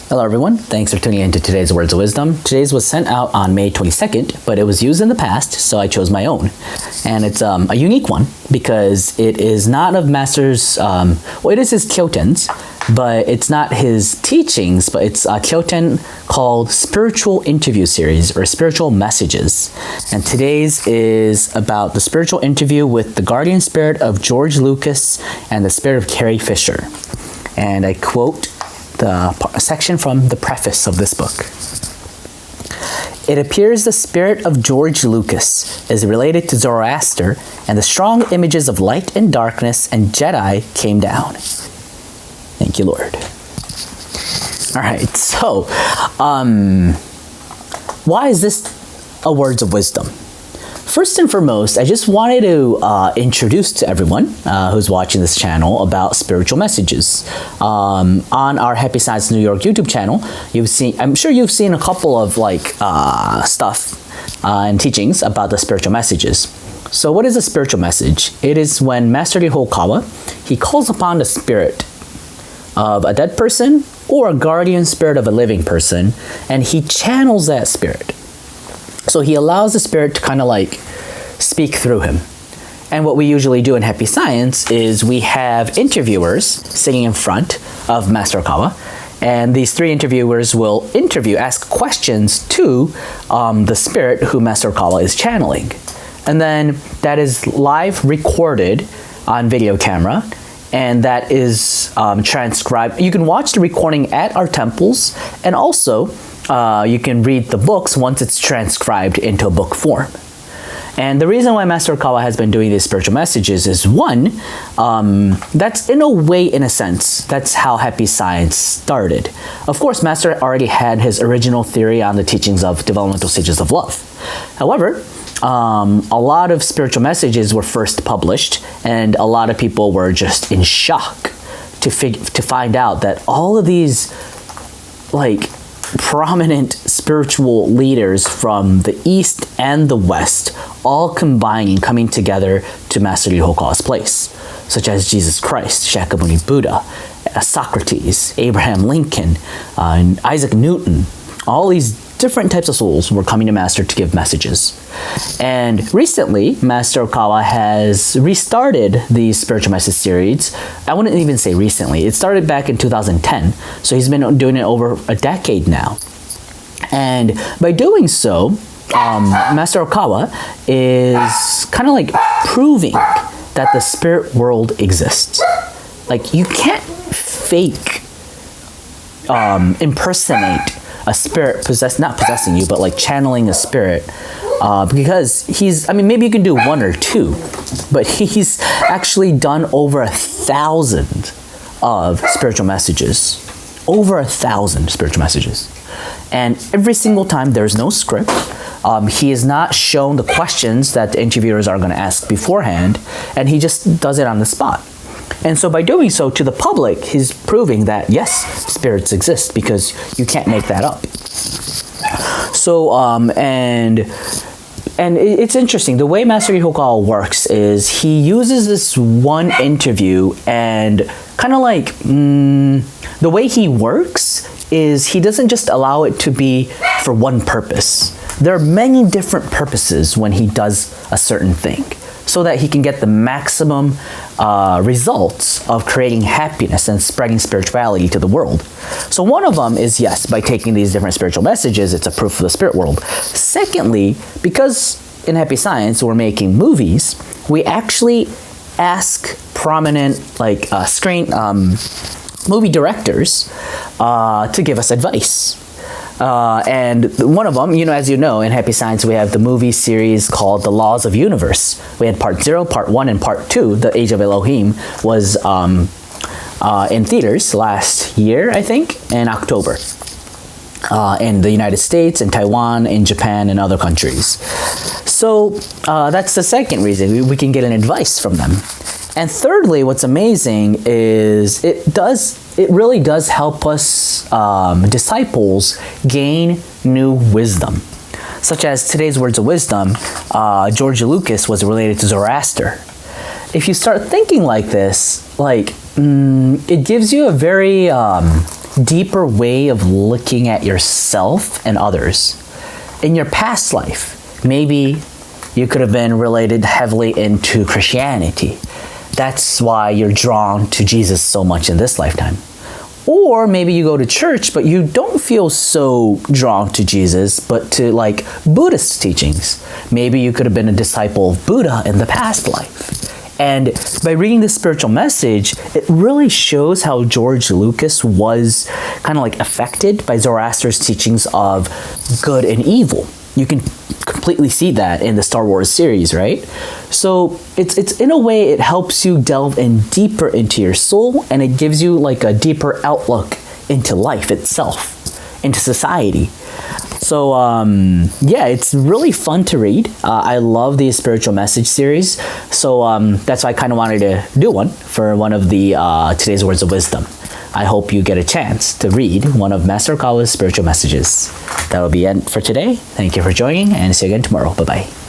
Hello everyone, thanks for tuning in to today's Words of Wisdom. Today's was sent out on May 22nd, but it was used in the past, so I chose my own. And it's a unique one because it is not of Master's, it is his Kyoten's, but it's not his teachings, but it's a Kyoten called Spiritual Interview Series or Spiritual Messages. And today's is about the spiritual interview with the guardian spirit of George Lucas and the spirit of Carrie Fisher. And I quote the section from the preface of this book. It appears the spirit of George Lucas is related to Zoroaster, and the strong images of light and darkness and Jedi came down. Thank you, Lord. All right, so why is this a Words of Wisdom? First and foremost, I just wanted to introduce to everyone who's watching this channel about spiritual messages. On our Happy Science New York YouTube channel, I'm sure you've seen a couple of stuff and teachings about the spiritual messages. So what is a spiritual message? It is when Master Ryuho Okawa, he calls upon the spirit of a dead person or a guardian spirit of a living person, and he channels that spirit. So he allows the spirit to kind of speak through him. And what we usually do in Happy Science is we have interviewers sitting in front of Master Okawa, and these three interviewers will ask questions to the spirit who Master Okawa is channeling. And then that is live recorded on video camera, and that is transcribed. You can watch the recording at our temples, and also you can read the books once it's transcribed into a book form. And the reason why Master Okawa has been doing these spiritual messages is one, that's in a way, in a sense, that's how Happy Science started. Of course, Master already had his original theory on the teachings of developmental stages of love. However, a lot of spiritual messages were first published, and a lot of people were just in shock to find out that all of these prominent spiritual leaders from the East and the West all combining, coming together to Master Ryuho Okawa's place, such as Jesus Christ, Shakyamuni Buddha, Socrates, Abraham Lincoln, and Isaac Newton. All these different types of souls were coming to Master to give messages. And recently, Master Okawa has restarted the spiritual message series. I wouldn't even say recently. It started back in 2010, so he's been doing it over a decade now. And by doing so, Master Okawa is kind of proving that the spirit world exists. You can't fake, impersonate a spirit not possessing you, but channeling a spirit, because maybe you can do one or two, but he's actually done over 1,000 of spiritual messages. Over 1,000 spiritual messages. And every single time there's no script. He has not shown the questions that the interviewers are going to ask beforehand, and he just does it on the spot. And so by doing so to the public, he's proving that yes, spirits exist, because you can't make that up. So, and it's interesting. The way Master Ryuho Okawa works is he uses this one interview, and kind of the way he works is he doesn't just allow it to be for one purpose. There are many different purposes when he does a certain thing, so that he can get the maximum results of creating happiness and spreading spirituality to the world. So one of them is, yes, by taking these different spiritual messages, it's a proof of the spirit world. Secondly, because in Happy Science we're making movies, we actually ask prominent movie directors to give us advice. And one of them, as you know, in Happy Science, we have the movie series called The Laws of Universe. We had part 0, part 1, and part 2, The Age of Elohim, was in theaters last year, I think, in October. In the United States, in Taiwan, in Japan, and other countries. So that's the second reason we can get an advice from them. And thirdly, what's amazing is it really does help us disciples gain new wisdom. Such as today's Words of Wisdom, George Lucas was related to Zoroaster. If you start thinking like this, it gives you a very deeper way of looking at yourself and others. In your past life, maybe you could have been related heavily into Christianity. That's why you're drawn to Jesus so much in this lifetime. Or maybe you go to church, but you don't feel so drawn to Jesus, but to like Buddhist teachings. Maybe you could have been a disciple of Buddha in the past life. And by reading the spiritual message, it really shows how George Lucas was kind of like affected by Zoroaster's teachings of good and evil. You can completely see that in the Star Wars series, right? So it's in a way, it helps you delve in deeper into your soul, and it gives you like a deeper outlook into life itself, into society. So yeah, it's really fun to read. I love the spiritual message series. So that's why I kind of wanted to do one for one of the today's words of wisdom. I hope you get a chance to read one of Master Okawa's spiritual messages. That will be it for today. Thank you for joining, and see you again tomorrow. Bye-bye.